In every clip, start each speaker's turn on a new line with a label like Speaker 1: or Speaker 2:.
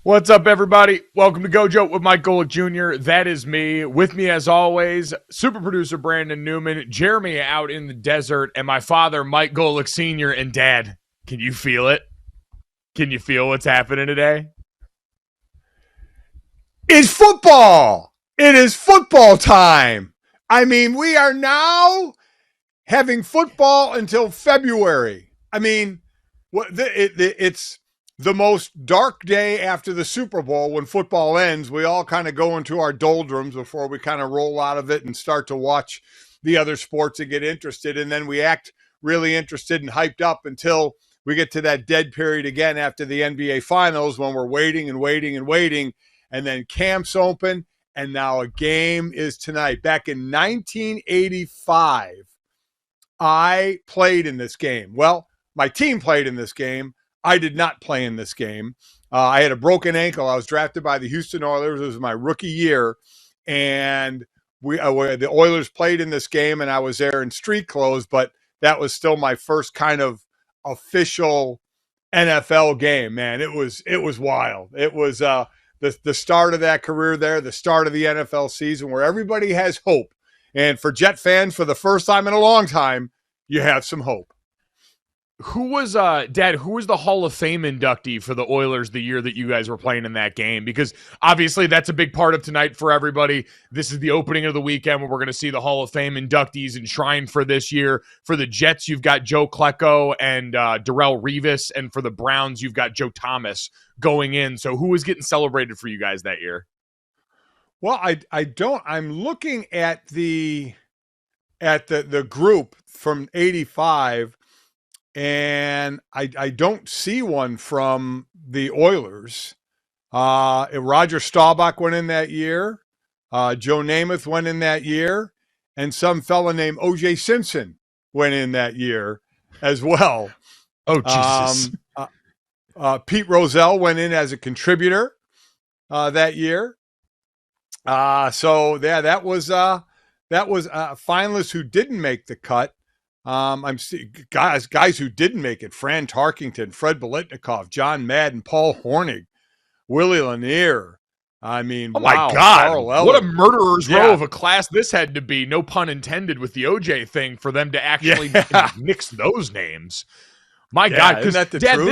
Speaker 1: What's up, everybody? Welcome to Gojo with Mike Golic Jr. That is me. With me, as always, super producer Brandon Newman, Jeremy out in the desert, and my father, Mike Golic Sr. And Dad, can you feel it? Can you feel what's happening today?
Speaker 2: It's football. It is football time. I mean, we are now having football until February. I mean, it's the most dark day after the Super Bowl when football ends. We all kind of go into our doldrums before we kind of roll out of it and start to watch the other sports and get interested. And then we act really interested and hyped up until we get to that dead period again after the NBA Finals when we're waiting and waiting and waiting. And then camps open, and now a game is tonight. Back in 1985, I played in this game. Well, my team played in this game. I did not play in this game. I had a broken ankle. I was drafted by the Houston Oilers. It was my rookie year, and the Oilers played in this game, and I was there in street clothes, but that was still my first kind of official NFL game, man. It was wild. It was the start of that career there, the start of the NFL season where everybody has hope. And for Jet fans, for the first time in a long time, you have some hope.
Speaker 1: Who was Dad, who was the Hall of Fame inductee for the Oilers the year that you guys were playing in that game? Because obviously that's a big part of tonight for everybody. This is the opening of the weekend where we're going to see the Hall of Fame inductees enshrined for this year. For the Jets, you've got Joe Klecko and Darrelle Revis, and for the Browns, you've got Joe Thomas going in. So who was getting celebrated for you guys that year?
Speaker 2: Well, I'm looking at the group from 85, and I don't see one from the Oilers. Roger Staubach went in that year. Joe Namath went in that year. And some fella named O.J. Simpson went in that year as well.
Speaker 1: Oh, Jesus.
Speaker 2: Pete Rozelle went in as a contributor that year. So yeah, that was finalists who didn't make the cut. I'm guys who didn't make it: Fran Tarkington, Fred Biletnikoff, John Madden, Paul Hornig, Willie Lanier. I mean,
Speaker 1: oh
Speaker 2: wow,
Speaker 1: my God, what a murderer's row of a class this had to be. No pun intended with the OJ thing for them to actually mix those names. My God, because Dad, truth?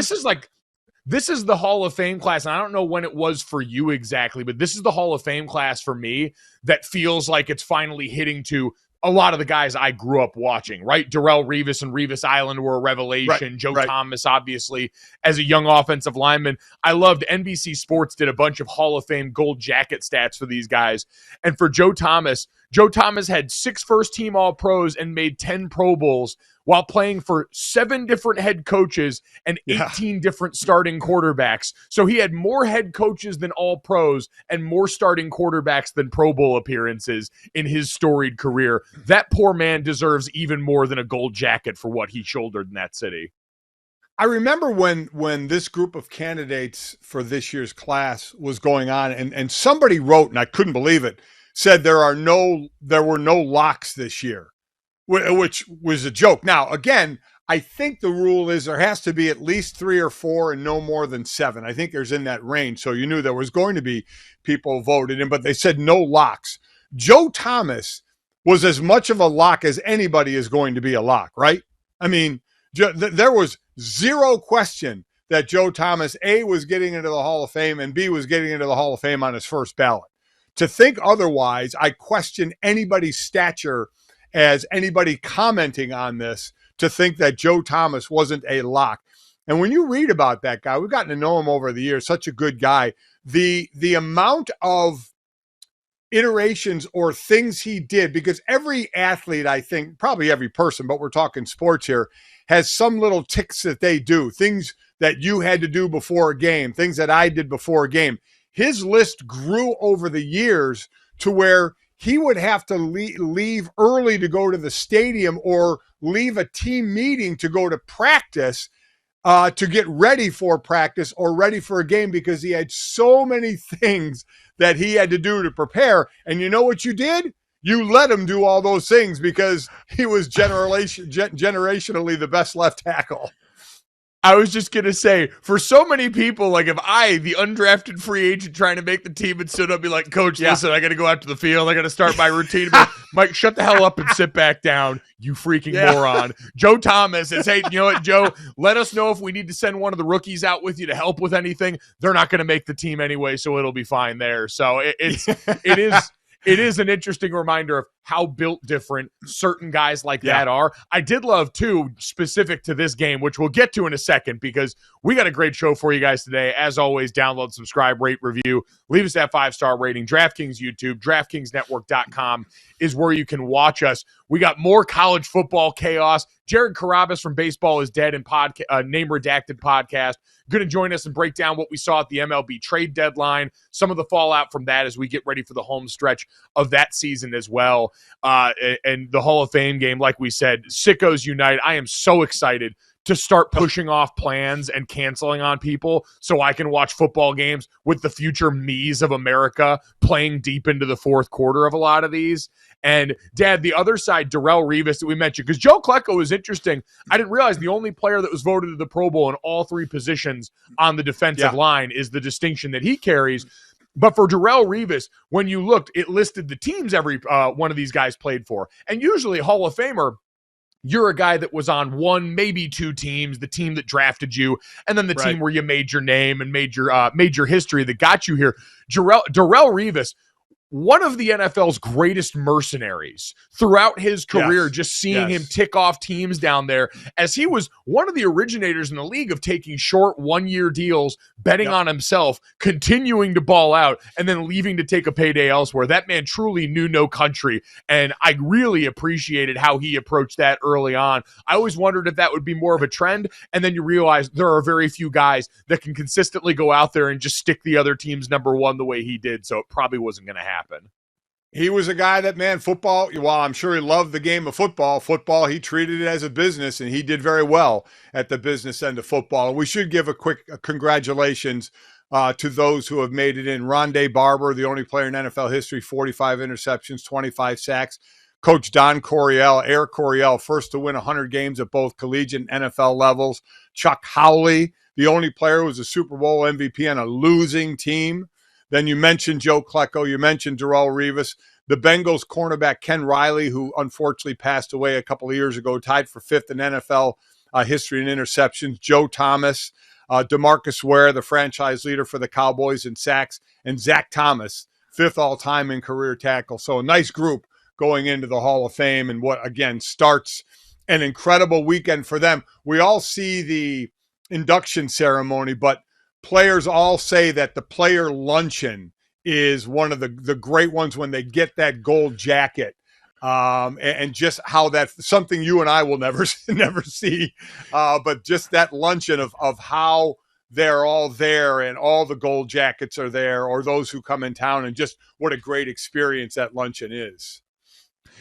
Speaker 1: This is the Hall of Fame class, and I don't know when it was for you exactly, but this is the Hall of Fame class for me that feels like it's finally hitting to a lot of the guys I grew up watching, right? Darrelle Revis and Revis Island were a revelation. Joe Thomas, obviously, as a young offensive lineman. I loved NBC Sports did a bunch of Hall of Fame gold jacket stats for these guys. And for Joe Thomas had 6 first-team All-Pros and made 10 Pro Bowls while playing for 7 different head coaches and 18 different starting quarterbacks. So he had more head coaches than All-Pros and more starting quarterbacks than Pro Bowl appearances in his storied career. That poor man deserves even more than a gold jacket for what he shouldered in that city.
Speaker 2: I remember when this group of candidates for this year's class was going on, and somebody wrote, and I couldn't believe it, said there were no locks this year, which was a joke. Now, again, I think the rule is there has to be at least 3 or 4 and no more than 7. I think there's in that range. So you knew there was going to be people voted in, but they said no locks. Joe Thomas was as much of a lock as anybody is going to be a lock, right? I mean, there was zero question that Joe Thomas, A, was getting into the Hall of Fame, and B, was getting into the Hall of Fame on his first ballot. To think otherwise, I question anybody's stature as anybody commenting on this to think that Joe Thomas wasn't a lock. And when you read about that guy, we've gotten to know him over the years, such a good guy. The amount of iterations or things he did, because every athlete, I think, probably every person, but we're talking sports here, has some little ticks that they do, things that you had to do before a game, things that I did before a game. His list grew over the years to where he would have to leave early to go to the stadium or leave a team meeting to go to practice to get ready for practice or ready for a game because he had so many things that he had to do to prepare. And you know what you did? You let him do all those things because he was generationally the best left tackle.
Speaker 1: I was just going to say, for so many people, like if I, the undrafted free agent trying to make the team, and stood up and be like, Coach, listen, I got to go out to the field. I got to start my routine. Mike, shut the hell up and sit back down, you freaking moron. Joe Thomas says, hey, you know what, Joe, let us know if we need to send one of the rookies out with you to help with anything. They're not going to make the team anyway, so it'll be fine there. So it is an interesting reminder of how built different certain guys like that are. I did love, too, specific to this game, which we'll get to in a second because we got a great show for you guys today. As always, download, subscribe, rate, review. Leave us that 5-star rating. DraftKings YouTube, DraftKingsNetwork.com is where you can watch us. We got more college football chaos. Jared Carrabis from Baseball is Dead and Name Redacted podcast going to join us and break down what we saw at the MLB trade deadline, some of the fallout from that as we get ready for the home stretch of that season as well. And the Hall of Fame game, like we said, Sickos Unite. I am so excited to start pushing off plans and canceling on people so I can watch football games with the future me's of America playing deep into the fourth quarter of a lot of these. And, Dad, the other side, Darrelle Revis that we mentioned, because Joe Klecko was interesting. I didn't realize the only player that was voted to the Pro Bowl in all three positions on the defensive line is the distinction that he carries. But for Darrelle Revis, when you looked, it listed the teams every one of these guys played for. And usually Hall of Famer, you're a guy that was on one, maybe two teams, the team that drafted you, and then the team where you made your name and made your history that got you here. Darrelle Revis, one of the NFL's greatest mercenaries throughout his career, just seeing him tick off teams down there, as he was one of the originators in the league of taking short one-year deals, betting on himself, continuing to ball out, and then leaving to take a payday elsewhere. That man truly knew no country, and I really appreciated how he approached that early on. I always wondered if that would be more of a trend, and then you realize there are very few guys that can consistently go out there and just stick the other team's number one the way he did, so it probably wasn't going to happen.
Speaker 2: He was a guy that, man, football, while I'm sure he loved the game of football, he treated it as a business, and he did very well at the business end of football. And we should give a quick congratulations to those who have made it in. Rondé Barber, the only player in NFL history, 45 interceptions, 25 sacks. Coach Don Coryell, Air Coryell, first to win 100 games at both collegiate and NFL levels. Chuck Howley, the only player who was a Super Bowl MVP on a losing team. Then you mentioned Joe Klecko. You mentioned Darrelle Revis. The Bengals cornerback Ken Riley, who unfortunately passed away a couple of years ago, tied for fifth in NFL history in interceptions. Joe Thomas, DeMarcus Ware, the franchise leader for the Cowboys in sacks, and Zach Thomas, fifth all-time in career tackle. So a nice group going into the Hall of Fame, and what, again, starts an incredible weekend for them. We all see the induction ceremony, but players all say that the player luncheon is one of the great ones when they get that gold jacket, and just how that's something you and I will never see, but just that luncheon of how they're all there and all the gold jackets are there, or those who come in town, and just what a great experience that luncheon is.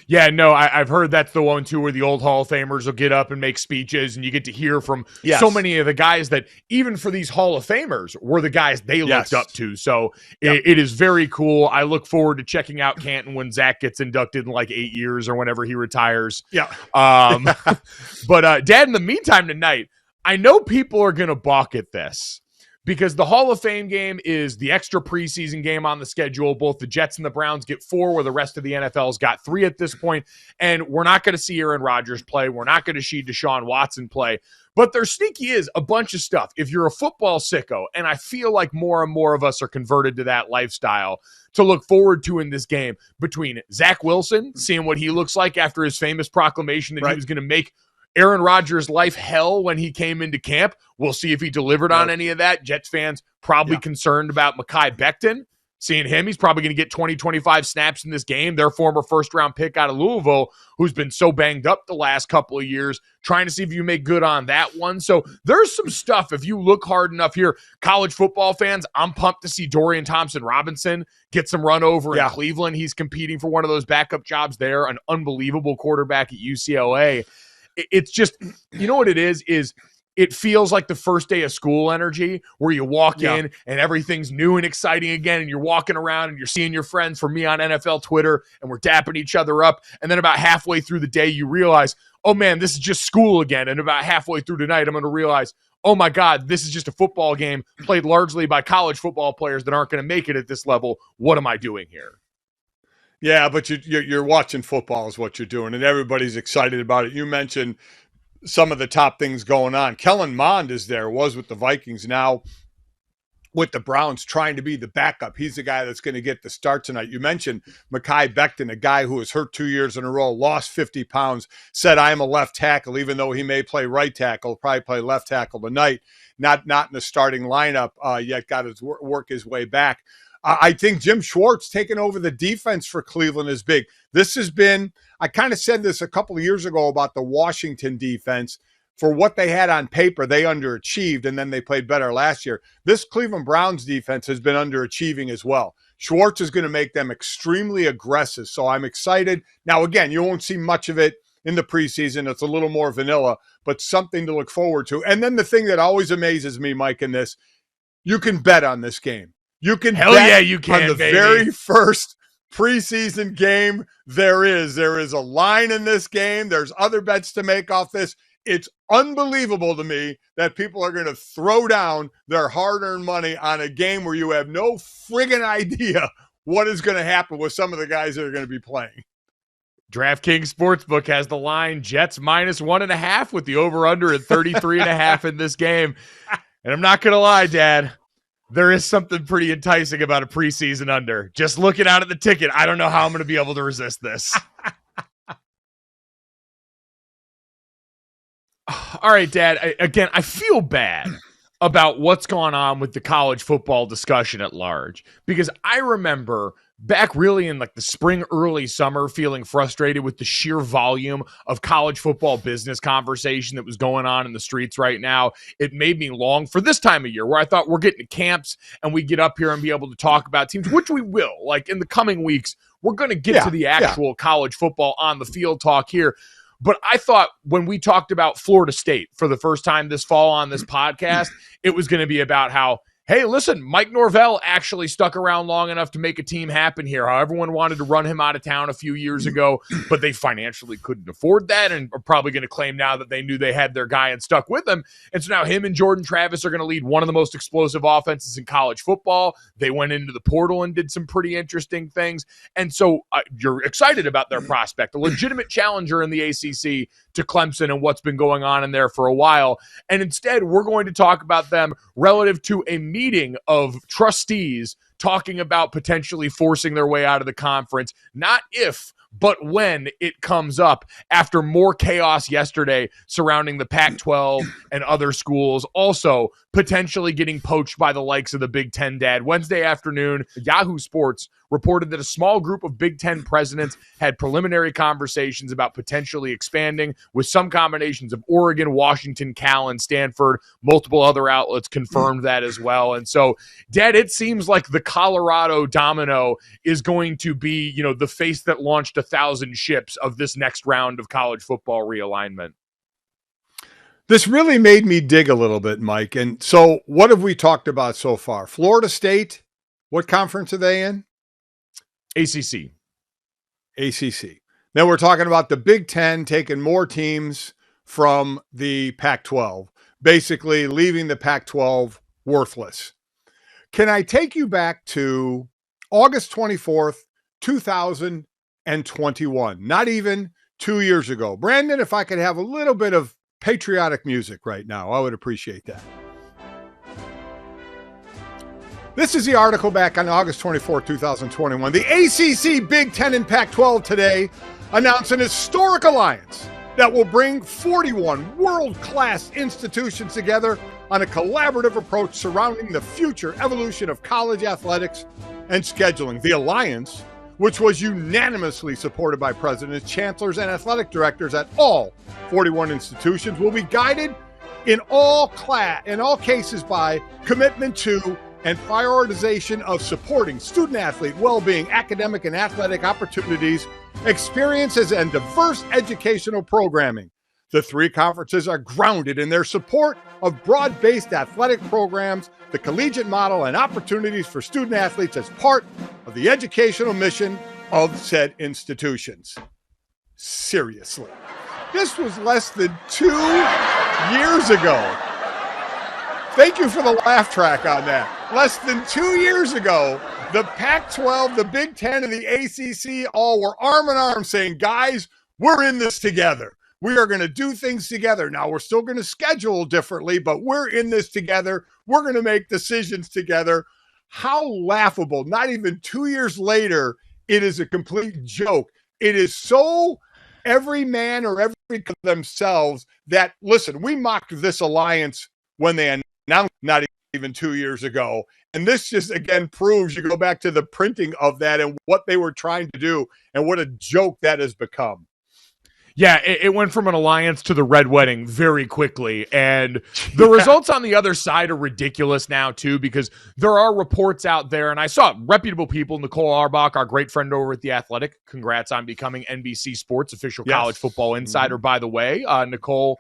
Speaker 1: Yeah, no, I've heard that's the one, too, where the old Hall of Famers will get up and make speeches, and you get to hear from so many of the guys that, even for these Hall of Famers, were the guys they looked up to. So it is very cool. I look forward to checking out Canton when Zach gets inducted in like 8 years or whenever he retires.
Speaker 2: Yeah.
Speaker 1: But, Dad, in the meantime tonight, I know people are going to balk at this, because the Hall of Fame game is the extra preseason game on the schedule. Both the Jets and the Browns get 4, where the rest of the NFL's got 3 at this point. And we're not going to see Aaron Rodgers play. We're not going to see Deshaun Watson play. But there sneaky is a bunch of stuff. If you're a football sicko, and I feel like more and more of us are converted to that lifestyle, to look forward to in this game, between Zach Wilson, seeing what he looks like after his famous proclamation that he was going to make Aaron Rodgers' life hell when he came into camp. We'll see if he delivered on any of that. Jets fans probably concerned about Mekhi Becton. Seeing him, he's probably going to get 20, 25 snaps in this game. Their former first-round pick out of Louisville, who's been so banged up the last couple of years, trying to see if you make good on that one. So there's some stuff. If you look hard enough here, college football fans, I'm pumped to see Dorian Thompson-Robinson get some run over in Cleveland. He's competing for one of those backup jobs there, an unbelievable quarterback at UCLA. It's just, you know what it is it feels like the first day of school energy, where you walk in and everything's new and exciting again, and you're walking around and you're seeing your friends, for me on NFL Twitter, and we're dapping each other up. And then about halfway through the day, you realize, oh man, this is just school again. And about halfway through tonight, I'm going to realize, oh my God, this is just a football game played largely by college football players that aren't going to make it at this level. What am I doing here?
Speaker 2: Yeah, but you're watching football is what you're doing, and everybody's excited about it. You mentioned some of the top things going on. Kellen Mond is there, was with the Vikings, now with the Browns, trying to be the backup. He's the guy that's going to get the start tonight. You mentioned Mekhi Becton, a guy who was hurt 2 years in a row, lost 50 pounds, said, I am a left tackle, even though he may play right tackle, probably play left tackle tonight, not in the starting lineup yet, got his work his way back. I think Jim Schwartz taking over the defense for Cleveland is big. This has been, I kind of said this a couple of years ago about the Washington defense. For what they had on paper, they underachieved, and then they played better last year. This Cleveland Browns defense has been underachieving as well. Schwartz is going to make them extremely aggressive, so I'm excited. Now, again, you won't see much of it in the preseason. It's a little more vanilla, but something to look forward to. And then the thing that always amazes me, Mike, in this, you can bet on this game. You can bet
Speaker 1: you can,
Speaker 2: on the very first preseason game there is. There is a line in this game. There's other bets to make off this. It's unbelievable to me that people are going to throw down their hard-earned money on a game where you have no friggin' idea what is going to happen with some of the guys that are going to be playing.
Speaker 1: DraftKings Sportsbook has the line Jets -1.5 with the over-under at 33.5 in this game. And I'm not going to lie, Dad, there is something pretty enticing about a preseason under. Just looking out at the ticket, I don't know how I'm going to be able to resist this. All right, Dad, I feel bad about what's going on with the college football discussion at large, because I remember back really in like the spring, early summer, feeling frustrated with the sheer volume of college football business conversation that was going on in the streets right now. It made me long for this time of year where I thought we're getting to camps and we get up here and be able to talk about teams, which we will. Like in the coming weeks, we're going to get to the actual college football on the field talk here. But I thought when we talked about Florida State for the first time this fall on this podcast, it was going to be about how, hey, listen, Mike Norvell actually stuck around long enough to make a team happen here. How everyone wanted to run him out of town a few years ago, but they financially couldn't afford that and are probably going to claim now that they knew they had their guy and stuck with him. And so now him and Jordan Travis are going to lead one of the most explosive offenses in college football. They went into the portal and did some pretty interesting things. And so you're excited about their prospect, a legitimate challenger in the ACC to Clemson and what's been going on in there for a while. And instead, we're going to talk about them relative to a meeting of trustees talking about potentially forcing their way out of the conference, not if, but when it comes up after more chaos yesterday surrounding the Pac-12 and other schools, also potentially getting poached by the likes of the Big Ten, Dad. Wednesday afternoon, Yahoo Sports reported that a small group of Big Ten presidents had preliminary conversations about potentially expanding with some combinations of Oregon, Washington, Cal, and Stanford. Multiple other outlets confirmed that as well. And so, Dad, it seems like the Colorado domino is going to be, the face that launched 1,000 ships of this next round of college football realignment.
Speaker 2: This really made me dig a little bit, Mike. And so what have we talked about so far? Florida State, what conference are they in?
Speaker 1: ACC.
Speaker 2: Then we're talking about the Big Ten taking more teams from the Pac-12, basically leaving the Pac-12 worthless. Can I take you back to August 24th, 2021, not even 2 years ago? Brandon, if I could have a little bit of patriotic music right now, I would appreciate that. This is the article back on August 24, 2021. The ACC, Big Ten, and Pac-12 today announce an historic alliance that will bring 41 world-class institutions together on a collaborative approach surrounding the future evolution of college athletics and scheduling. The alliance, which was unanimously supported by presidents, chancellors, and athletic directors at all 41 institutions, will be guided in all cases by commitment to and prioritization of supporting student-athlete well-being, academic and athletic opportunities, experiences, and diverse educational programming. The three conferences are grounded in their support of broad-based athletic programs, the collegiate model, and opportunities for student-athletes as part of the educational mission of said institutions. Seriously. This was less than 2 years ago. Thank you for the laugh track on that. Less than 2 years ago, the Pac-12, the Big Ten, and the ACC all were arm in arm saying, guys, we're in this together. We are going to do things together. Now, we're still going to schedule differently, but we're in this together. We're going to make decisions together. How laughable. Not even 2 years later, it is a complete joke. It is so every man or every themselves that, listen, we mocked this alliance when they announced not even 2 years ago. And this just, again, proves you go back to the printing of that and what they were trying to do and what a joke that has become.
Speaker 1: Yeah, it went from an alliance to the Red Wedding very quickly. And the results on the other side are ridiculous now, too, because there are reports out there. And I saw reputable people, Nicole Auerbach, our great friend over at The Athletic. Congrats on becoming NBC Sports official college football insider, by the way, Nicole.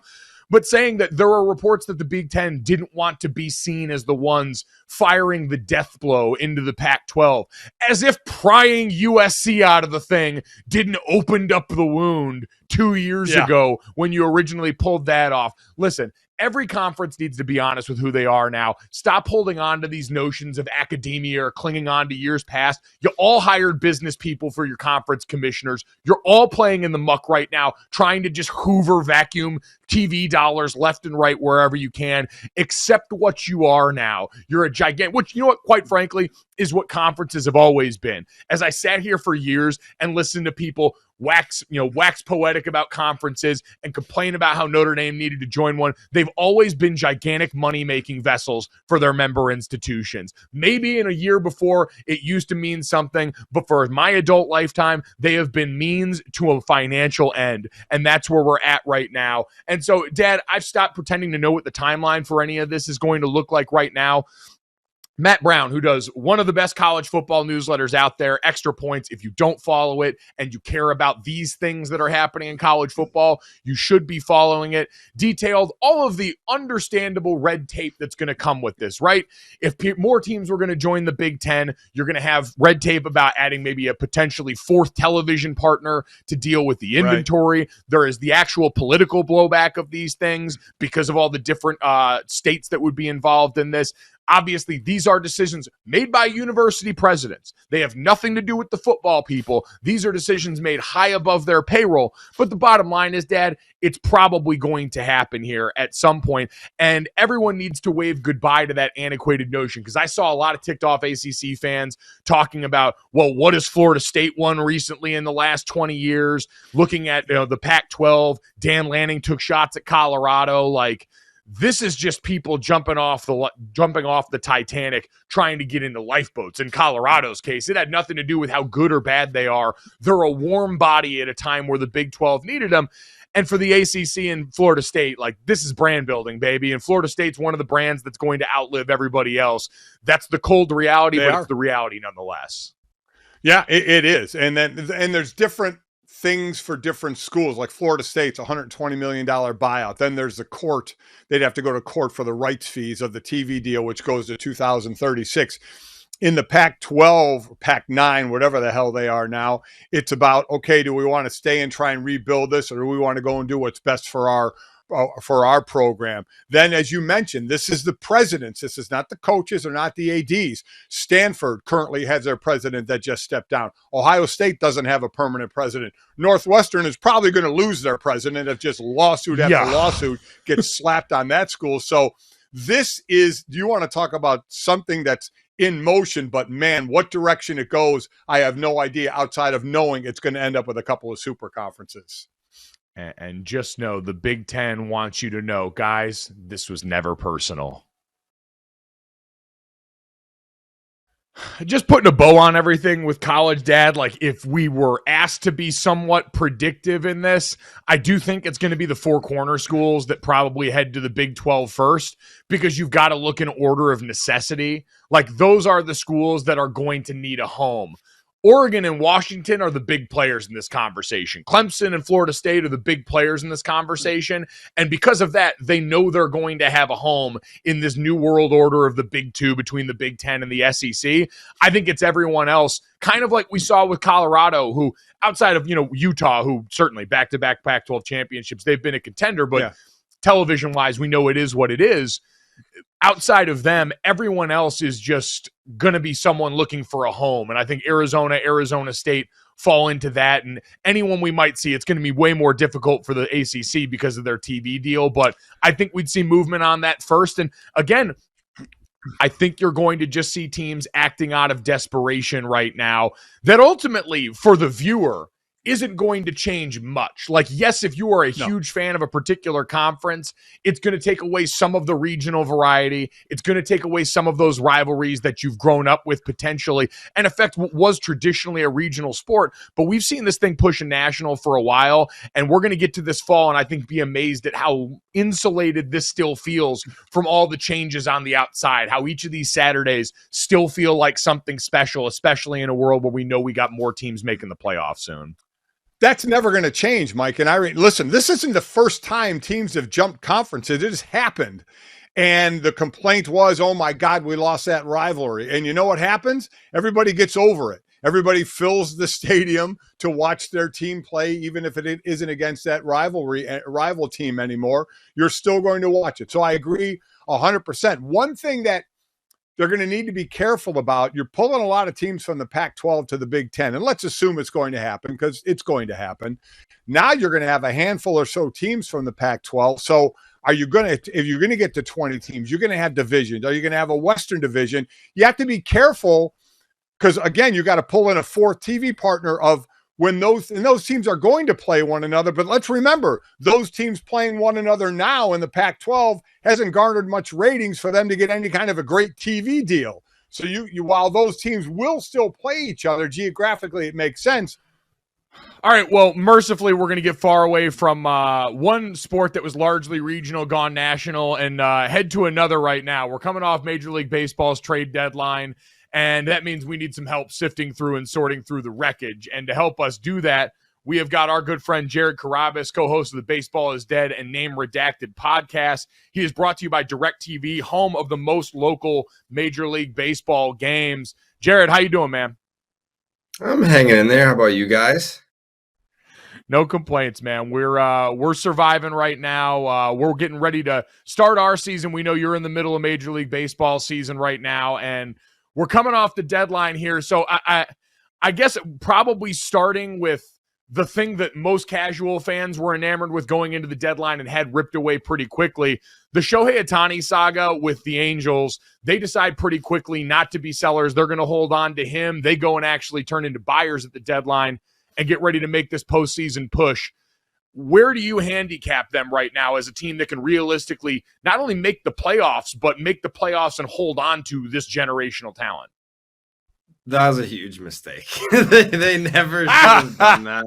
Speaker 1: But saying that there are reports that the Big Ten didn't want to be seen as the ones firing the death blow into the Pac-12, as if prying USC out of the thing didn't open up the wound 2 years ago when you originally pulled that off. Listen, every conference needs to be honest with who they are now. Stop holding on to these notions of academia or clinging on to years past. You all hired business people for your conference commissioners. You're all playing in the muck right now, trying to just hoover vacuum TV dollars left and right wherever you can. Accept what you are now. You're a gigantic, which, you know what, quite frankly, is what conferences have always been. As I sat here for years and listened to people wax poetic about conferences and complain about how Notre Dame needed to join one, they've always been gigantic money-making vessels for their member institutions. Maybe in a year before it used to mean something, but for my adult lifetime, they have been means to a financial end, and that's where we're at right now. And so, Dad, I've stopped pretending to know what the timeline for any of this is going to look like right now. Matt Brown, who does one of the best college football newsletters out there, Extra Points. If you don't follow it and you care about these things that are happening in college football, you should be following it. Detailed all of the understandable red tape that's going to come with this, right? If more teams were going to join the Big Ten, you're going to have red tape about adding maybe a potentially fourth television partner to deal with the inventory. Right. There is the actual political blowback of these things because of all the different states that would be involved in this. Obviously, these are decisions made by university presidents. They have nothing to do with the football people. These are decisions made high above their payroll. But the bottom line is, Dad, it's probably going to happen here at some point. And everyone needs to wave goodbye to that antiquated notion, because I saw a lot of ticked off ACC fans talking about, well, what has Florida State won recently in the last 20 years? Looking at the Pac-12, Dan Lanning took shots at Colorado. Like, this is just people jumping off the Titanic trying to get into lifeboats. In Colorado's case, it had nothing to do with how good or bad they are. They're a warm body at a time where the Big 12 needed them. And for the ACC and Florida State, like, this is brand building, baby. And Florida State's one of the brands that's going to outlive everybody else. That's the cold reality, but it's the reality nonetheless.
Speaker 2: Yeah, it is. And there's different things for different schools. Like Florida State's $120 million buyout. Then there's the court. They'd have to go to court for the rights fees of the TV deal, which goes to 2036. In the Pac-12, Pac-9, whatever the hell they are now, it's about, okay, do we want to stay and try and rebuild this, or do we want to go and do what's best for our program? Then, as you mentioned, this is the presidents. This is not the coaches or not the ADs. Stanford currently has their president that just stepped down. Ohio State doesn't have a permanent president. Northwestern is probably going to lose their president if just lawsuit after lawsuit gets slapped on that school. So this is, do you want to talk about something that's in motion, but man, what direction it goes, I have no idea outside of knowing it's going to end up with a couple of super conferences.
Speaker 1: And just know the Big Ten wants you to know, guys, this was never personal. Just putting a bow on everything with college, Dad, like, if we were asked to be somewhat predictive in this, I do think it's going to be the four corner schools that probably head to the Big 12 first, because you've got to look in order of necessity. Like, those are the schools that are going to need a home. Oregon and Washington are the big players in this conversation. Clemson and Florida State are the big players in this conversation. And because of that, they know they're going to have a home in this new world order of the Big Two between the Big Ten and the SEC. I think it's everyone else, kind of like we saw with Colorado, who outside of, Utah, who certainly back-to-back Pac-12 championships, they've been a contender, but television-wise, we know it is what it is. Outside of them, everyone else is just going to be someone looking for a home. And I think Arizona State fall into that. And anyone we might see, it's going to be way more difficult for the ACC because of their TV deal. But I think we'd see movement on that first. And again, I think you're going to just see teams acting out of desperation right now that ultimately, for the viewer, isn't going to change much. Like, yes, if you are a huge fan of a particular conference, it's going to take away some of the regional variety. It's going to take away some of those rivalries that you've grown up with potentially and affect what was traditionally a regional sport. But we've seen this thing push a national for a while, and we're going to get to this fall and I think be amazed at how insulated this still feels from all the changes on the outside, how each of these Saturdays still feel like something special, especially in a world where we know we got more teams making the playoffs soon.
Speaker 2: That's never going to change, Mike. And listen, this isn't the first time teams have jumped conferences. It has happened. And the complaint was, oh my God, we lost that rivalry. And you know what happens? Everybody gets over it. Everybody fills the stadium to watch their team play, even if it isn't against that rival team anymore. You're still going to watch it. So I agree 100%. One thing that they're going to need to be careful about, you're pulling a lot of teams from the Pac-12 to the Big Ten, and let's assume it's going to happen because it's going to happen. Now you're going to have a handful or so teams from the Pac-12. So if you're going to get to 20 teams, you're going to have divisions. Are you going to have a Western division? You have to be careful because, again, you got to pull in a fourth TV partner of when those teams are going to play one another. But let's remember, those teams playing one another now in the Pac-12 hasn't garnered much ratings for them to get any kind of a great TV deal. So you while those teams will still play each other geographically, it makes sense.
Speaker 1: All right, well, mercifully, we're going to get far away from one sport that was largely regional, gone national, and head to another right now. We're coming off Major League Baseball's trade deadline, and that means we need some help sifting through and sorting through the wreckage. And to help us do that, we have got our good friend Jared Carrabis, co-host of the Baseball is Dead and Name Redacted podcast. He is brought to you by DirecTV, home of the most local Major League Baseball games. Jared, how you doing, man?
Speaker 3: I'm hanging in there. How about you guys?
Speaker 1: No complaints, man. We're surviving right now. We're getting ready to start our season. We know you're in the middle of Major League Baseball season right now, and we're coming off the deadline here. So I guess probably starting with the thing that most casual fans were enamored with going into the deadline and had ripped away pretty quickly. The Shohei Ohtani saga with the Angels, they decide pretty quickly not to be sellers. They're going to hold on to him. They go and actually turn into buyers at the deadline and get ready to make this postseason push. Where do you handicap them right now as a team that can realistically not only make the playoffs, but make the playoffs and hold on to this generational talent?
Speaker 3: That was a huge mistake. they never should have done that.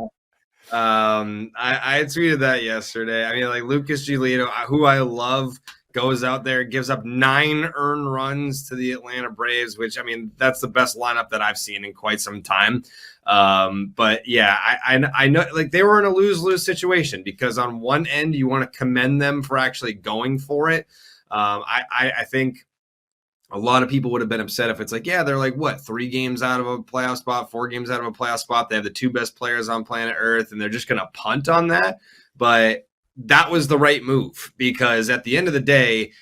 Speaker 3: I tweeted that yesterday. I mean, like Lucas Giolito, who I love, goes out there, gives up 9 earned runs to the Atlanta Braves, which, I mean, that's the best lineup that I've seen in quite some time. But yeah, I know, like, they were in a lose-lose situation because on one end, you want to commend them for actually going for it. I think a lot of people would have been upset if it's like, yeah, they're like, what, 3 games out of a playoff spot, 4 games out of a playoff spot. They have the 2 best players on planet Earth, and they're just going to punt on that. But that was the right move because at the end of the day,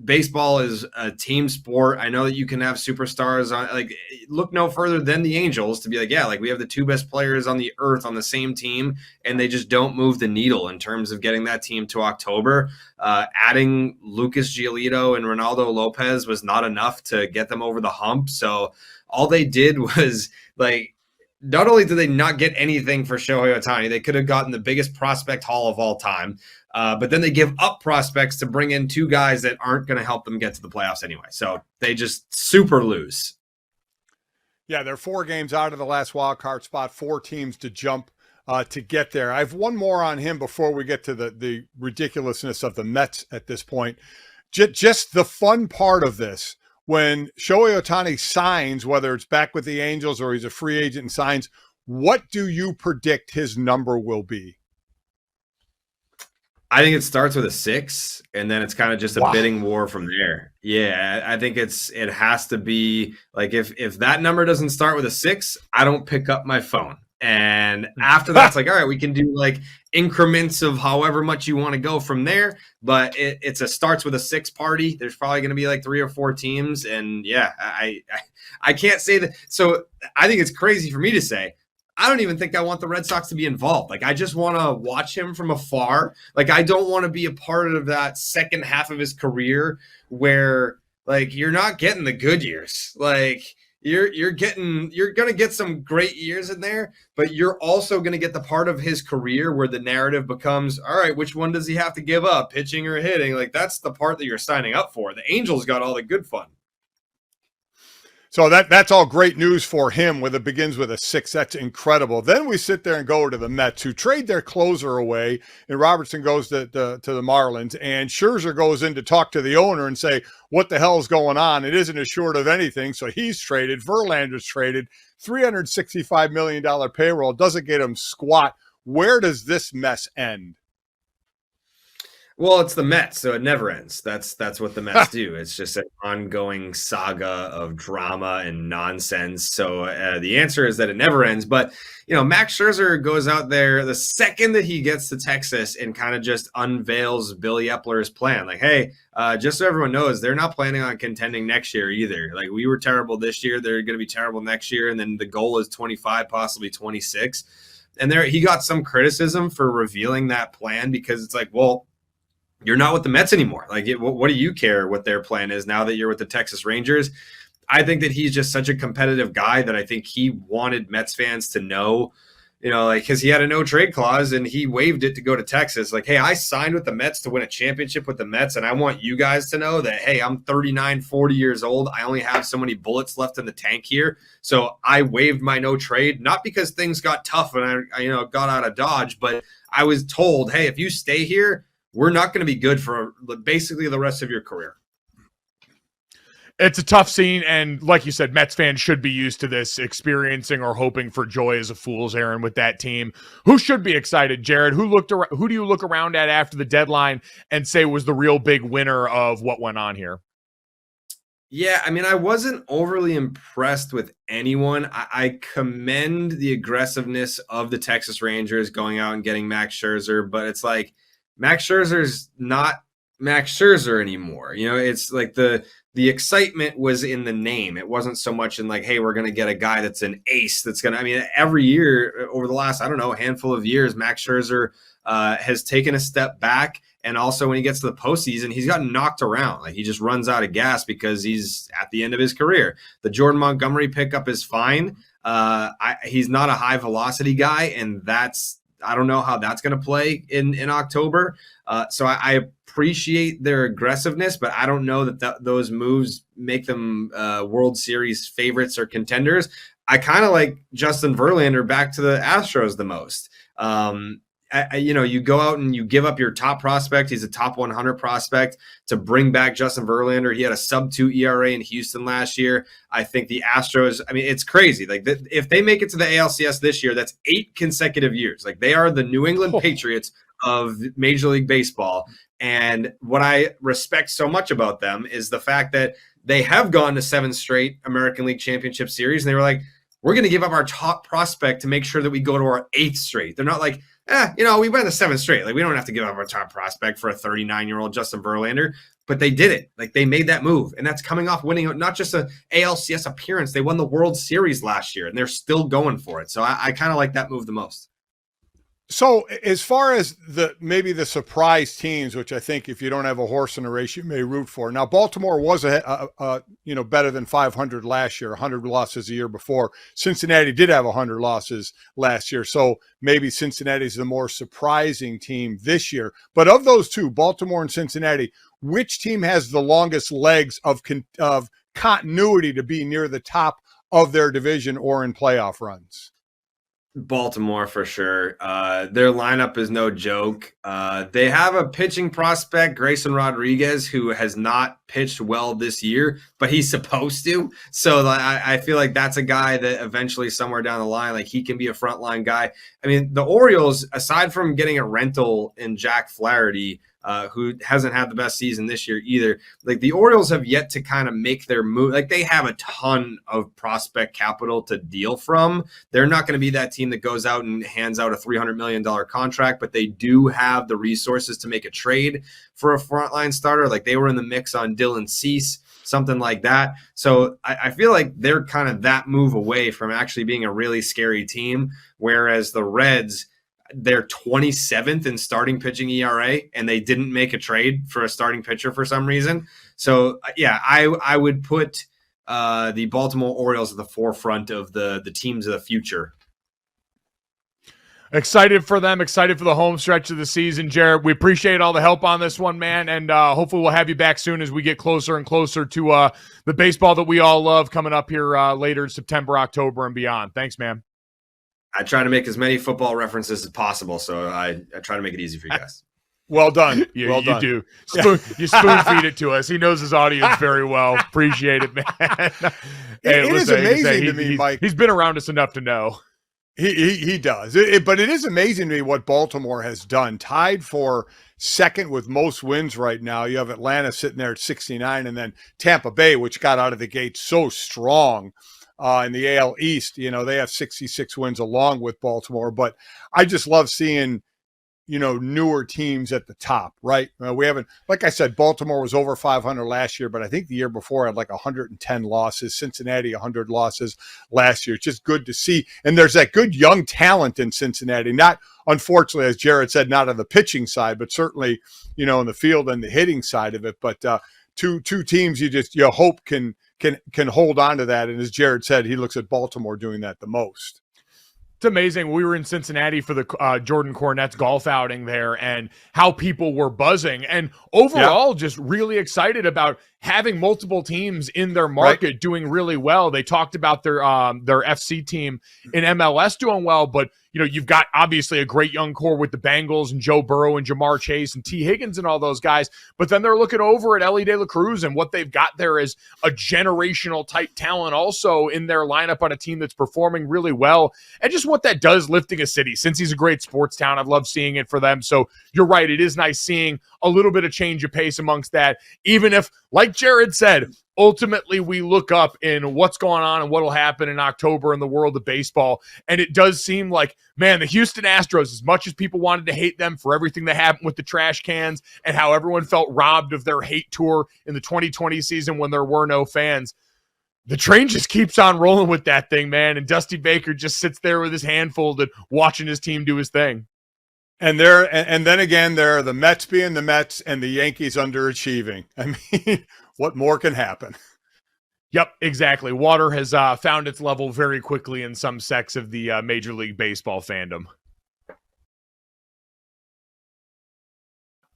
Speaker 3: baseball is a team sport. I know that you can have superstars on, like, look no further than the Angels to be like, yeah, like we have the 2 best players on the earth on the same team, and they just don't move the needle in terms of getting that team to October. Adding Lucas Giolito and Ronaldo Lopez was not enough to get them over the hump. So all they did was, like, not only did they not get anything for Shohei Ohtani, they could have gotten the biggest prospect haul of all time. But then they give up prospects to bring in 2 guys that aren't going to help them get to the playoffs anyway. So they just super lose.
Speaker 2: Yeah, they're 4 games out of the last wild card spot, 4 teams to jump to get there. I have one more on him before we get to the ridiculousness of the Mets at this point. Just the fun part of this when Shohei Ohtani signs, whether it's back with the Angels or he's a free agent and signs, what do you predict his number will be?
Speaker 3: I think it starts with a 6, and then it's kind of just a bidding war from there. Yeah, I think it has to be like if that number doesn't start with a 6, I don't pick up my phone. And after that's like, all right, we can do like increments of however much you want to go from there. But it starts with a 6 party. There's probably going to be like 3 or 4 teams. And yeah, I can't say that. So I think it's crazy for me to say, I don't even think I want the Red Sox to be involved. Like, I just want to watch him from afar. Like, I don't want to be a part of that second half of his career where like you're not getting the good years. Like, you're going to get some great years in there, but you're also going to get the part of his career where the narrative becomes, all right, which one does he have to give up, pitching or hitting? Like, that's the part that you're signing up for. The Angels got all the good fun.
Speaker 2: So that's all great news for him with it begins with a 6. That's incredible. Then we sit there and go to the Mets, who trade their closer away, and Robertson goes to the Marlins, and Scherzer goes in to talk to the owner and say, what the hell is going on? It isn't assured of anything. So he's traded. Verlander's traded. $365 million payroll. Doesn't get him squat. Where does this mess end?
Speaker 3: Well, it's the Mets, so it never ends. That's what the Mets do. It's just an ongoing saga of drama and nonsense. So the answer is that it never ends. But, Max Scherzer goes out there the second that he gets to Texas and kind of just unveils Billy Epler's plan. Like, hey, just so everyone knows, they're not planning on contending next year either. Like, we were terrible this year. They're going to be terrible next year. And then the goal is 25, possibly 26. And he got some criticism for revealing that plan because it's like, well, you're not with the Mets anymore. Like, what do you care what their plan is now that you're with the Texas Rangers? I think that he's just such a competitive guy that I think he wanted Mets fans to know, because he had a no trade clause and he waived it to go to Texas. Like, hey, I signed with the Mets to win a championship with the Mets. And I want you guys to know that, hey, I'm 39, 40 years old. I only have so many bullets left in the tank here. So I waived my no trade, not because things got tough and I got out of Dodge, but I was told, hey, if you stay here, we're not going to be good for basically the rest of your career.
Speaker 1: It's a tough scene, and like you said, Mets fans should be used to this, experiencing or hoping for joy as a fool's errand with that team. Who should be excited, Jared? Who do you look around at after the deadline and say was the real big winner of what went on here?
Speaker 3: Yeah, I mean, I wasn't overly impressed with anyone. I commend the aggressiveness of the Texas Rangers going out and getting Max Scherzer, but it's like, Max Scherzer's not Max Scherzer anymore. It's like the excitement was in the name. It wasn't so much in like, hey, we're going to get a guy that's an ace that's going to, every year over the last, handful of years, Max Scherzer has taken a step back. And also when he gets to the postseason, he's gotten knocked around. Like, he just runs out of gas because he's at the end of his career. The Jordan Montgomery pickup is fine. He's not a high velocity guy. And I don't know how that's going to play in October. So I appreciate their aggressiveness, but I don't know that those moves make them World Series favorites or contenders. I kind of like Justin Verlander back to the Astros the most. You go out and you give up your top prospect. He's a top 100 prospect to bring back Justin Verlander. He had a sub-2 ERA in Houston last year. I think the Astros, it's crazy. Like, if they make it to the ALCS this year, that's 8 consecutive years. Like, they are the New England Patriots of Major League Baseball. And what I respect so much about them is the fact that they have gone to 7 straight American League Championship Series. And they were like, we're going to give up our top prospect to make sure that we go to our 8th straight. They're not like, we went to 7 straight. Like, we don't have to give up our top prospect for a 39-year-old Justin Verlander. But they did it. Like, they made that move. And that's coming off winning not just an ALCS appearance. They won the World Series last year, and they're still going for it. So I kind of like that move the most.
Speaker 2: So as far as maybe the surprise teams, which I think if you don't have a horse in a race, you may root for. Now, Baltimore was better than 500 last year, 100 losses a year before. Cincinnati did have 100 losses last year. So maybe Cincinnati's the more surprising team this year. But of those two, Baltimore and Cincinnati, which team has the longest legs of continuity to be near the top of their division or in playoff runs?
Speaker 3: Baltimore for sure. Their lineup is no joke. They have a pitching prospect, Grayson Rodriguez, who has not pitched well this year, but he's supposed to. So I feel like that's a guy that eventually somewhere down the line, like he can be a frontline guy. I mean, the Orioles, aside from getting a rental in Jack Flaherty, who hasn't had the best season this year either. Like the Orioles have yet to kind of make their move. Like they have a ton of prospect capital to deal from. They're not going to be that team that goes out and hands out a $300 million contract, but they do have the resources to make a trade for a frontline starter. Like they were in the mix on Dylan Cease, something like that. So I feel like they're kind of that move away from actually being a really scary team. Whereas the Reds, they're 27th in starting pitching ERA, and they didn't make a trade for a starting pitcher for some reason. So, yeah, I would put the Baltimore Orioles at the forefront of the teams of the future.
Speaker 1: Excited for them, excited for the home stretch of the season, Jared. We appreciate all the help on this one, man, and hopefully we'll have you back soon as we get closer and closer to the baseball that we all love coming up here later in September, October, and beyond. Thanks, man.
Speaker 3: I try to make as many football references as possible, so I try to make it easy for you guys.
Speaker 2: Well done.
Speaker 1: You do. You spoon feed it to us. He knows his audience very well. Appreciate it, man.
Speaker 2: It is amazing to me, Mike.
Speaker 1: He's been around us enough to know.
Speaker 2: He does. But it is amazing to me what Baltimore has done. Tied for second with most wins right now. You have Atlanta sitting there at 69, and then Tampa Bay, which got out of the gate so strong. In the AL East, they have 66 wins along with Baltimore, but I just love seeing, newer teams at the top, right? We haven't, like I said, Baltimore was over 500 last year, but I think the year before had like 110 losses, Cincinnati 100 losses last year. It's just good to see. And there's that good young talent in Cincinnati, not, unfortunately, as Jared said, not on the pitching side, but certainly, in the field and the hitting side of it. But two teams you hope can hold on to that. And as Jared said, he looks at Baltimore doing that the most.
Speaker 1: It's amazing. We were in Cincinnati for the Jordan Cornett's golf outing there, and how people were buzzing, and overall just really excited about having multiple teams in their market doing really well. They talked about their FC team in MLS doing well, but you've got obviously a great young core with the Bengals and Joe Burrow and Jamar Chase and T. Higgins and all those guys. But then they're looking over at Ellie De La Cruz, and what they've got there is a generational type talent also in their lineup on a team that's performing really well. And just what that does lifting a city. Since he's a great sports town, I've loved seeing it for them. So you're right. It is nice seeing a little bit of change of pace amongst that, even if, like Jared said, ultimately we look up in what's going on and what will happen in October in the world of baseball. And it does seem like, man, the Houston Astros, as much as people wanted to hate them for everything that happened with the trash cans and how everyone felt robbed of their hate tour in the 2020 season when there were no fans, the train just keeps on rolling with that thing, man. And Dusty Baker just sits there with his hand folded, watching his team do his thing.
Speaker 2: And then again, there are the Mets being the Mets and the Yankees underachieving. I mean, what more can happen?
Speaker 1: Yep, exactly. Water has found its level very quickly in some sects of the Major League Baseball fandom.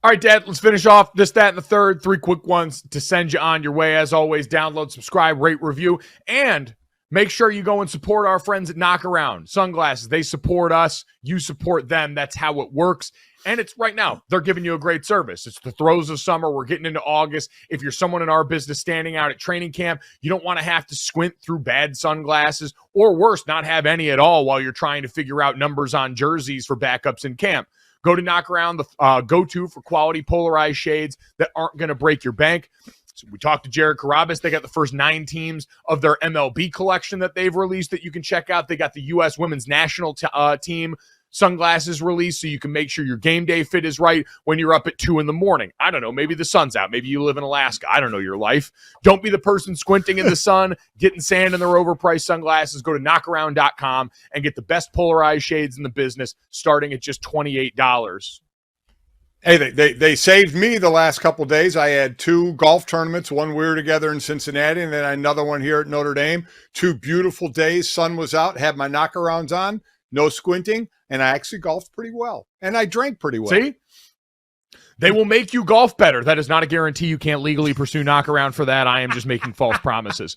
Speaker 1: All right, Dad, let's finish off this, that, and the third. 3 quick ones to send you on your way. As always, download, subscribe, rate, review, and make sure you go and support our friends at Knockaround Sunglasses. They support us. You support them. That's how it works. And it's right now. They're giving you a great service. It's the throes of summer. We're getting into August. If you're someone in our business standing out at training camp, you don't want to have to squint through bad sunglasses, or worse, not have any at all while you're trying to figure out numbers on jerseys for backups in camp. Go to Knockaround, the go-to for quality polarized shades that aren't going to break your bank. So we talked to Jared Carrabis. They got the first 9 teams of their MLB collection that they've released that you can check out. They got the U.S. women's national team sunglasses released so you can make sure your game day fit is right when you're up at 2 a.m. I don't know. Maybe the sun's out. Maybe you live in Alaska. I don't know your life. Don't be the person squinting in the sun, getting sand in their overpriced sunglasses. Go to knockaround.com and get the best polarized shades in the business starting at just $28.
Speaker 2: Hey, they saved me the last couple of days. I had 2 golf tournaments. One we were together in Cincinnati, and then another one here at Notre Dame. 2 beautiful days. Sun was out. Had my knockarounds on. No squinting. And I actually golfed pretty well. And I drank pretty well.
Speaker 1: See? They will make you golf better. That is not a guarantee. You can't legally pursue Knockaround for that. I am just making false promises.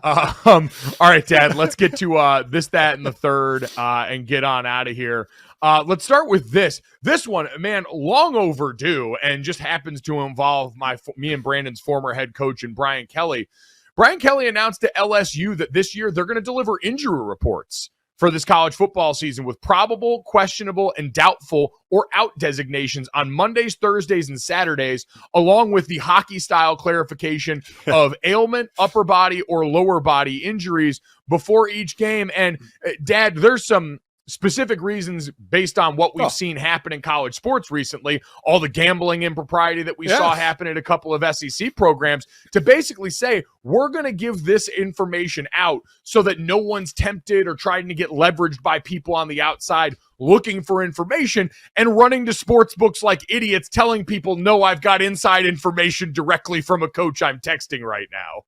Speaker 1: All right, Dad, let's get to this, that, and the third and get on out of here. Let's start with this. This one, man, long overdue, and just happens to involve me and Brandon's former head coach and Brian Kelly. Brian Kelly announced to LSU that this year they're going to deliver injury reports for this college football season with probable, questionable, and doubtful or out designations on Mondays, Thursdays, and Saturdays, along with the hockey-style clarification of ailment, upper body, or lower body injuries before each game. And, Dad, there's some specific reasons based on what we've seen happen in college sports recently, all the gambling impropriety that we saw happen at a couple of SEC programs, to basically say, we're going to give this information out so that no one's tempted or trying to get leveraged by people on the outside looking for information and running to sports books like idiots telling people, no, I've got inside information directly from a coach I'm texting right now.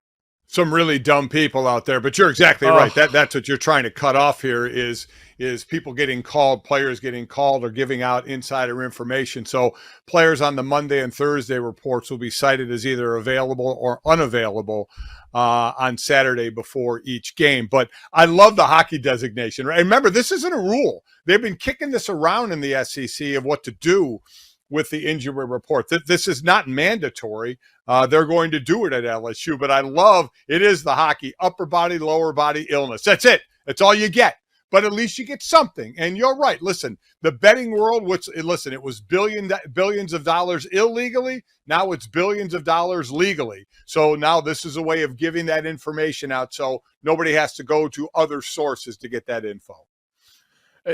Speaker 2: Some really dumb people out there, but you're exactly right. That's what you're trying to cut off here is people getting called, players getting called, or giving out insider information. So players on the Monday and Thursday reports will be cited as either available or unavailable on Saturday before each game. But I love the hockey designation. Right? Remember, this isn't a rule. They've been kicking this around in the SEC of what to do with the injury report. This is not mandatory. They're going to do it at LSU, but I love it is the hockey upper body, lower body illness. That's it. That's all you get. But at least you get something. And you're right. Listen, the betting world, it was billions of dollars illegally. Now it's billions of dollars legally. So now this is a way of giving that information out so nobody has to go to other sources to get that info.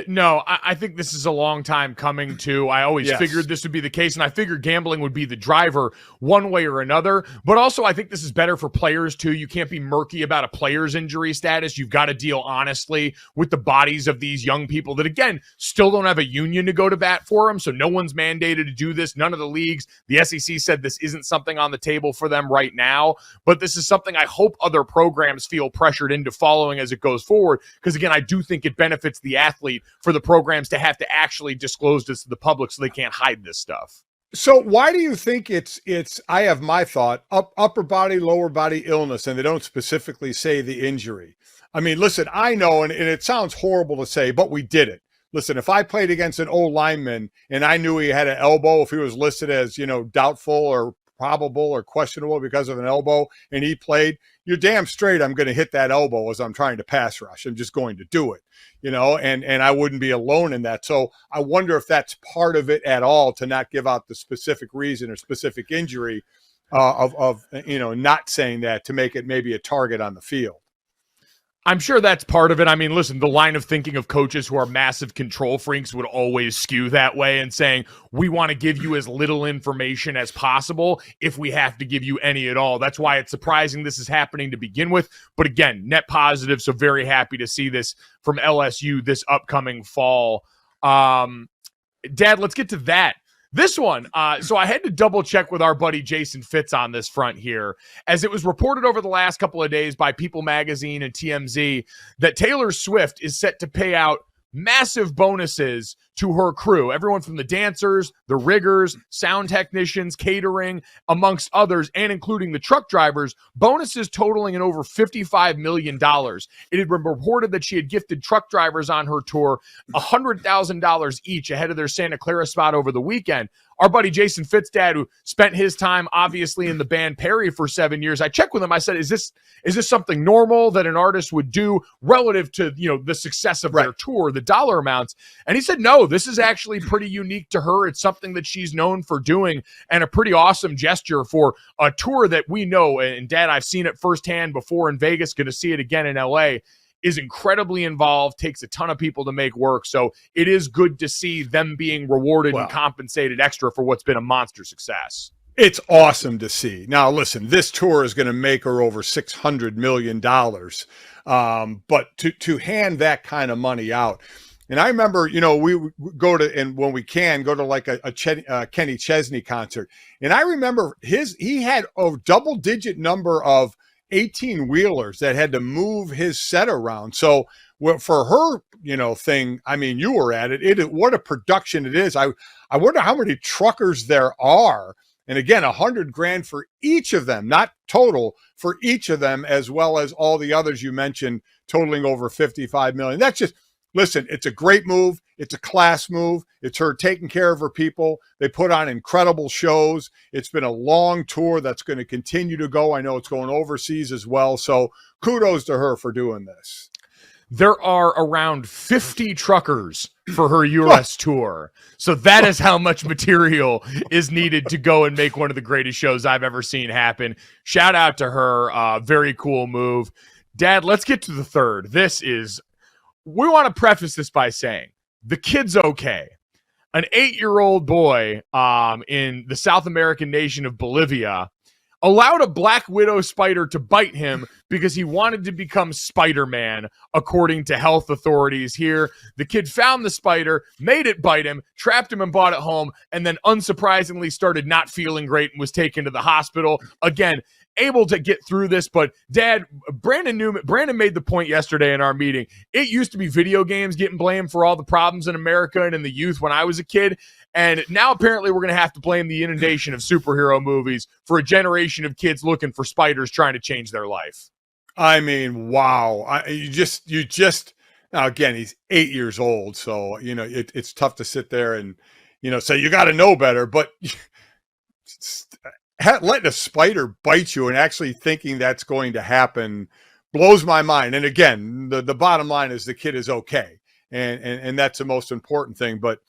Speaker 1: No, I think this is a long time coming too. I always figured this would be the case, and I figured gambling would be the driver one way or another. But also, I think this is better for players too. You can't be murky about a player's injury status. You've got to deal honestly with the bodies of these young people that, again, still don't have a union to go to bat for them. So no one's mandated to do this. None of the leagues. The SEC said this isn't something on the table for them right now. But this is something I hope other programs feel pressured into following as it goes forward. Because, again, I do think it benefits the athlete for the programs to have to actually disclose this to the public so they can't hide this stuff.
Speaker 2: So why do you think it's I have my thought, upper body, lower body illness, and they don't specifically say the injury? I mean, listen, I know, and it sounds horrible to say, but we did it. Listen, if I played against an old lineman and I knew he had an elbow, if he was listed as, doubtful or probable or questionable because of an elbow, and he played, you're damn straight I'm going to hit that elbow as I'm trying to pass rush. I'm just going to do it, and I wouldn't be alone in that. So I wonder if that's part of it at all, to not give out the specific reason or specific injury of not saying that, to make it maybe a target on the field.
Speaker 1: I'm sure that's part of it. I mean, listen, the line of thinking of coaches who are massive control freaks would always skew that way, and saying, we want to give you as little information as possible if we have to give you any at all. That's why it's surprising this is happening to begin with. But again, net positive. So very happy to see this from LSU this upcoming fall. Dad, let's get to that. This one, so I had to double check with our buddy Jason Fitz on this front here, as it was reported over the last couple of days by People Magazine and TMZ that Taylor Swift is set to pay out massive bonuses to her crew, everyone from the dancers, the riggers, sound technicians, catering, amongst others, and including the truck drivers, bonuses totaling in over $55 million. It had been reported that she had gifted truck drivers on her tour $100,000 each ahead of their Santa Clara spot over the weekend. Our buddy Jason Fitzdad, who spent his time obviously in the band Perry for 7 years, I checked with him. I said, is this something normal that an artist would do relative to, the success of their tour, the dollar amounts? And he said, no, this is actually pretty unique to her. It's something that she's known for doing, and a pretty awesome gesture for a tour that we know. And Dad, I've seen it firsthand before in Vegas, going to see it again in LA. Is incredibly involved, takes a ton of people to make work. So it is good to see them being rewarded and compensated extra for what's been a monster success.
Speaker 2: It's awesome to see. Now, listen, this tour is going to make her over $600 million. But to hand that kind of money out. And I remember, we go to, and when we can, go to like a Kenny Chesney concert. And I remember he had a double-digit number of 18-wheelers that had to move his set around. So for her, thing, I mean, you were at it. What a production it is. I wonder how many truckers there are And again, $100,000 for each of them, not total, for each of them, as well as all the others you mentioned, totaling over $55 million. That's just, listen, it's a great move. It's a class move. It's her taking care of her people. They put on incredible shows. It's been a long tour that's going to continue to go. I know it's going overseas as well. So kudos to her for doing this.
Speaker 1: There are around 50 truckers for her U.S. tour. So that is how much material is needed to go and make one of the greatest shows I've ever seen happen. Shout out to her. Very cool move. Dad, let's get to the third. We want to preface this by saying the kid's okay. An 8-year-old boy in the South American nation of Bolivia allowed a black widow spider to bite him because he wanted to become Spider-Man, according to health authorities here. The kid found the spider, made it bite him, trapped him and brought it home, and then unsurprisingly started not feeling great and was taken to the hospital. Again, able to get through this, but Dad, Brandon made the point yesterday in our meeting. It used to be video games getting blamed for all the problems in America and in the youth when I was a kid. And now apparently we're going to have to blame the inundation of superhero movies for a generation of kids looking for spiders trying to change their life.
Speaker 2: I mean, wow. You just now again, he's 8 years old. So, it's tough to sit there and, say you got to know better, but letting a spider bite you and actually thinking that's going to happen blows my mind. And again, the bottom line is the kid is okay. And that's the most important thing. But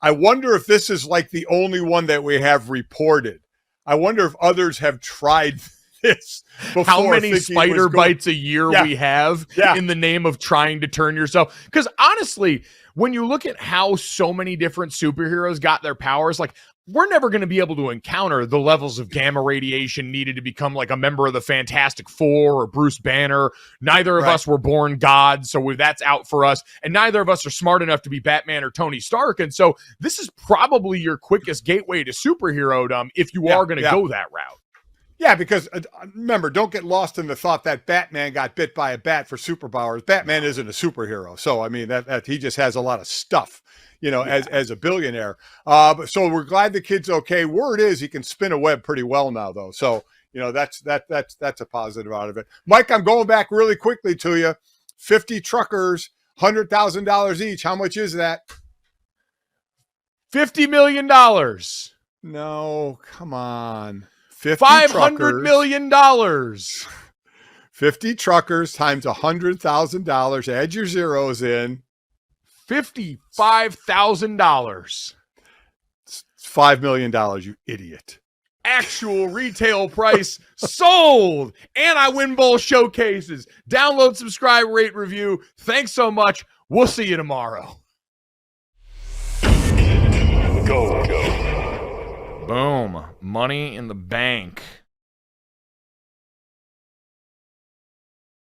Speaker 2: I wonder if this is like the only one that we have reported. I wonder if others have tried this before.
Speaker 1: How many spider bites a year we have in the name of trying to turn yourself? Because honestly, when you look at how so many different superheroes got their powers, like, we're never going to be able to encounter the levels of gamma radiation needed to become like a member of the Fantastic Four or Bruce Banner. Neither of us were born gods, so that's out for us. And neither of us are smart enough to be Batman or Tony Stark. And so this is probably your quickest gateway to superhero-dom if you are going to go that route.
Speaker 2: Yeah, because remember, don't get lost in the thought that Batman got bit by a bat for superpowers. Batman isn't a superhero. So, I mean, that he just has a lot of stuff, as a billionaire. So we're glad the kid's okay. Word is he can spin a web pretty well now, though. So, that's a positive out of it. Mike, I'm going back really quickly to you. 50 truckers, $100,000 each. How much is that?
Speaker 1: $50 million.
Speaker 2: No, come on.
Speaker 1: $500 million.
Speaker 2: 50 truckers times $100,000. Add your zeros in.
Speaker 1: $55,000.
Speaker 2: It's $5 million, you idiot.
Speaker 1: Actual retail price sold. And I win both showcases. Download, subscribe, rate, review. Thanks so much. We'll see you tomorrow. Go. Boom. Money in the bank.